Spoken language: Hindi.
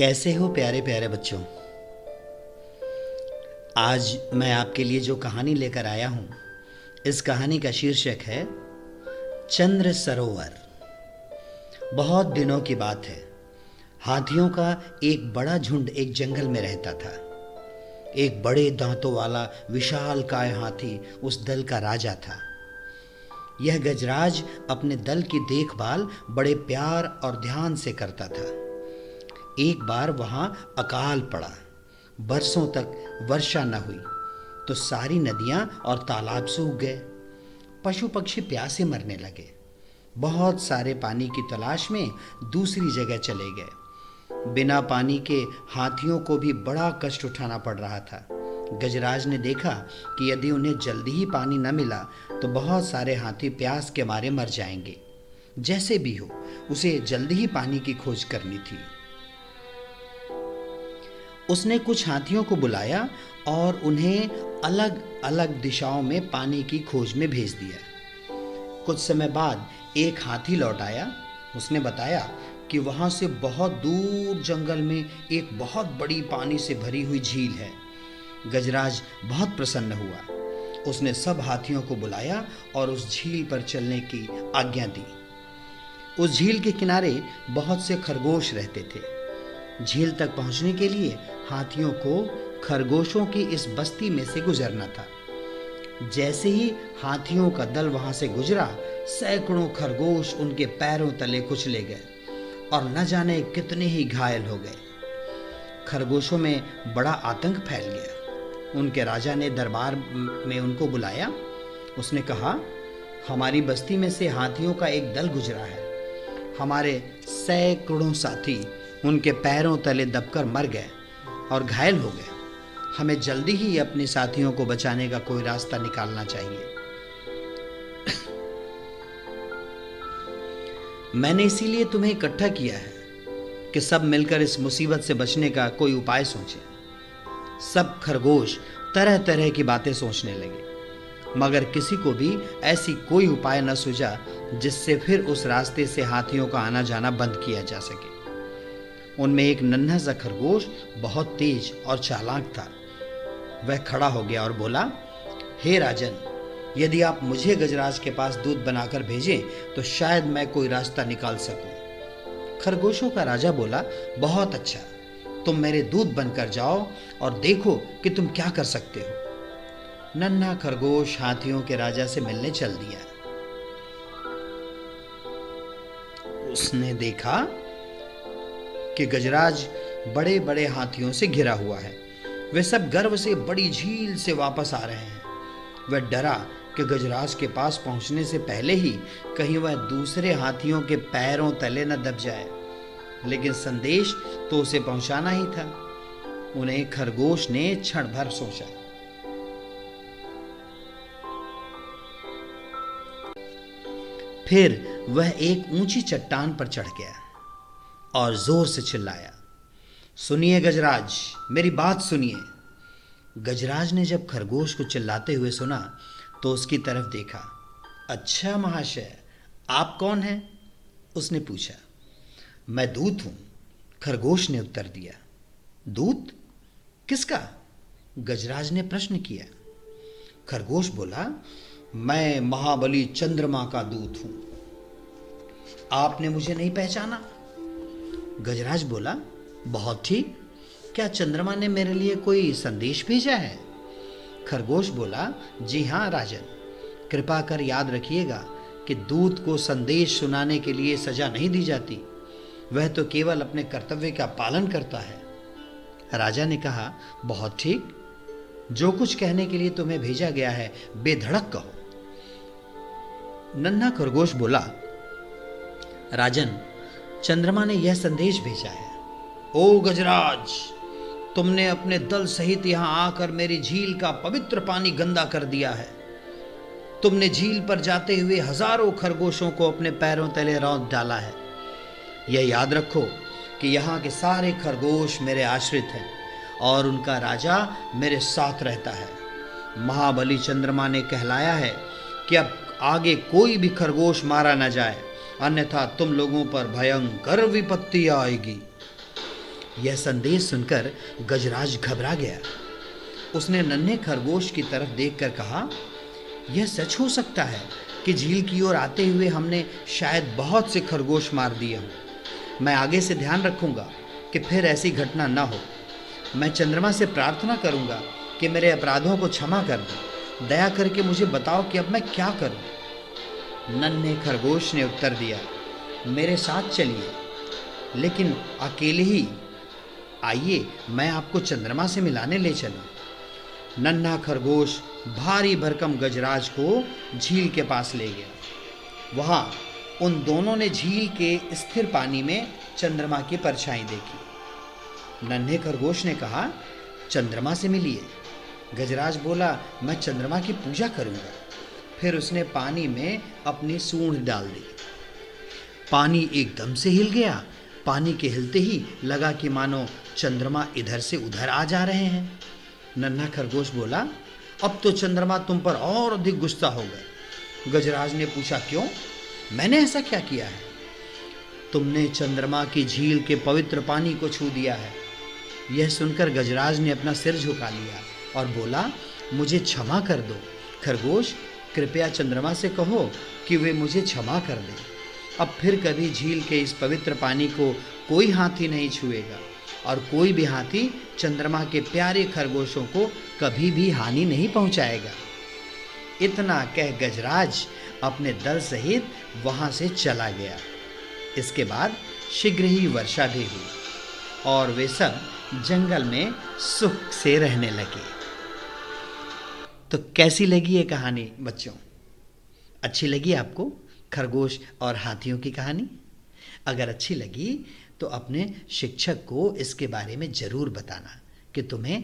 कैसे हो प्यारे प्यारे बच्चों। आज मैं आपके लिए जो कहानी लेकर आया हूँ, इस कहानी का शीर्षक है चंद्र सरोवर। बहुत दिनों की बात है। हाथियों का एक बड़ा झुंड एक जंगल में रहता था। एक बड़े दांतों वाला विशालकाय हाथी उस दल का राजा था। यह गजराज अपने दल की देखभाल बड़े प्यार और ध्यान से करता था। एक बार वहां अकाल पड़ा। बरसों तक वर्षा न हुई तो सारी नदियां और तालाब सूख गए। पशु पक्षी प्यासे मरने लगे। बहुत सारे पानी की तलाश में दूसरी जगह चले गए। बिना पानी के हाथियों को भी बड़ा कष्ट उठाना पड़ रहा था। गजराज ने देखा कि यदि उन्हें जल्दी ही पानी न मिला तो बहुत सारे हाथी प्यास के मारे मर जाएंगे। जैसे भी हो, उसे जल्दी ही पानी की खोज करनी थी। उसने कुछ हाथियों को बुलाया और उन्हें अलग अलग दिशाओं में पानी की खोज में भेज दिया। कुछ समय बाद एक हाथी लौट आया। उसने बताया कि वहां से बहुत दूर जंगल में एक बहुत बड़ी पानी से भरी हुई झील है। गजराज बहुत प्रसन्न हुआ। उसने सब हाथियों को बुलाया और उस झील पर चलने की आज्ञा दी। उस झील के किनारे बहुत से खरगोश रहते थे। झील तक पहुंचने के लिए हाथियों को खरगोशों की इस बस्ती में से गुजरना था। जैसे ही हाथियों का दल वहां से गुजरा, सैकड़ों खरगोश उनके पैरों तले कुचले गए और न जाने कितने ही घायल हो गए। खरगोशों में बड़ा आतंक फैल गया। उनके राजा ने दरबार में उनको बुलाया। उसने कहा, हमारी बस्ती में से हाथियों का एक दल गुजरा है। हमारे सैकड़ों साथी उनके पैरों तले दबकर मर गए और घायल हो गए। हमें जल्दी ही अपने साथियों को बचाने का कोई रास्ता निकालना चाहिए। मैंने इसीलिए तुम्हें इकट्ठा किया है कि सब मिलकर इस मुसीबत से बचने का कोई उपाय सोचें। सब खरगोश तरह तरह की बातें सोचने लगे, मगर किसी को भी ऐसी कोई उपाय न सूझा जिससे फिर उस रास्ते से हाथियों का आना जाना बंद किया जा सके। उनमें एक नन्हा सा खरगोश बहुत तेज और चालाक था। वह खड़ा हो गया और बोला, हे राजन, यदि आप मुझे गजराज के पास दूध बनाकर भेजें तो शायद मैं कोई रास्ता निकाल सकूं। खरगोशों का राजा बोला, बहुत अच्छा, तुम मेरे दूध बनकर जाओ और देखो कि तुम क्या कर सकते हो। नन्हा खरगोश हाथियों के राजा से मिलने चल दिया। उसने देखा कि गजराज बड़े बड़े हाथियों से घिरा हुआ है। वे सब गर्व से बड़ी झील से वापस आ रहे हैं। वह डरा कि गजराज के पास पहुंचने से पहले ही कहीं वह दूसरे हाथियों के पैरों तले न दब जाए, लेकिन संदेश तो उसे पहुंचाना ही था। उन्हें खरगोश ने क्षण भर सोचा। फिर वह एक ऊंची चट्टान पर चढ़ गया और जोर से चिल्लाया, सुनिए गजराज, मेरी बात सुनिए। गजराज ने जब खरगोश को चिल्लाते हुए सुना तो उसकी तरफ देखा। अच्छा महाशय, आप कौन हैं? उसने पूछा। मैं दूत हूं, खरगोश ने उत्तर दिया। दूत? किसका? गजराज ने प्रश्न किया। खरगोश बोला, मैं महाबली चंद्रमा का दूत हूं। आपने मुझे नहीं पहचाना? गजराज बोला, बहुत ठीक, क्या चंद्रमा ने मेरे लिए कोई संदेश भेजा है? खरगोश बोला, जी हाँ राजन, कृपा कर याद रखिएगा कि दूत को संदेश सुनाने के लिए सजा नहीं दी जाती। वह तो केवल अपने कर्तव्य का पालन करता है। राजा ने कहा, बहुत ठीक, जो कुछ कहने के लिए तुम्हें भेजा गया है बेधड़क कहो। नन्हा खरगोश बोला, राजन, चंद्रमा ने यह संदेश भेजा है। ओ गजराज, तुमने अपने दल सहित यहां आकर मेरी झील का पवित्र पानी गंदा कर दिया है। तुमने झील पर जाते हुए हजारों खरगोशों को अपने पैरों तले रौंद डाला है। यह याद रखो कि यहाँ के सारे खरगोश मेरे आश्रित हैं और उनका राजा मेरे साथ रहता है। महाबली चंद्रमा ने कहलाया है कि अब आगे कोई भी खरगोश मारा न जाए, अन्यथा तुम लोगों पर भयंकर विपत्ति आएगी। यह संदेश सुनकर गजराज घबरा गया। उसने नन्हे खरगोश की तरफ देखकर कहा, यह सच हो सकता है कि झील की ओर आते हुए हमने शायद बहुत से खरगोश मार दिए हों। मैं आगे से ध्यान रखूंगा कि फिर ऐसी घटना न हो। मैं चंद्रमा से प्रार्थना करूंगा कि मेरे अपराधों को क्षमा कर दे। दया करके मुझे बताओ कि अब मैं क्या करूं। नन्हे खरगोश ने उत्तर दिया, मेरे साथ चलिए, लेकिन अकेले ही आइए, मैं आपको चंद्रमा से मिलाने ले चलूं। नन्हा खरगोश भारी भरकम गजराज को झील के पास ले गया। वहां उन दोनों ने झील के स्थिर पानी में चंद्रमा की परछाई देखी। नन्हे खरगोश ने कहा, चंद्रमा से मिलिए। गजराज बोला, मैं चंद्रमा की पूजा करूंगा। फिर उसने पानी में अपनी सूंड डाल दी। पानी एकदम से हिल गया। पानी के हिलते ही लगा कि मानो चंद्रमा इधर से उधर आ जा रहे हैं। नन्हा खरगोश बोला, अब तो चंद्रमा तुम पर और अधिक गुस्सा हो गए। गजराज ने पूछा, क्यों? मैंने ऐसा क्या किया है? तुमने चंद्रमा की झील के पवित्र पानी को छू दिया है। यह सुनकर गजराज ने अपना सिर झुका लिया और बोला, मुझे क्षमा कर दो खरगोश, कृपया चंद्रमा से कहो कि वे मुझे क्षमा कर दें। अब फिर कभी झील के इस पवित्र पानी को कोई हाथी नहीं छुएगा और कोई भी हाथी चंद्रमा के प्यारे खरगोशों को कभी भी हानि नहीं पहुंचाएगा। इतना कह गजराज अपने दल सहित वहां से चला गया। इसके बाद शीघ्र ही वर्षा भी हुई और वे सब जंगल में सुख से रहने लगे। तो कैसी लगी ये कहानी बच्चों? अच्छी लगी आपको खरगोश और हाथियों की कहानी? अगर अच्छी लगी तो अपने शिक्षक को इसके बारे में ज़रूर बताना कि तुम्हें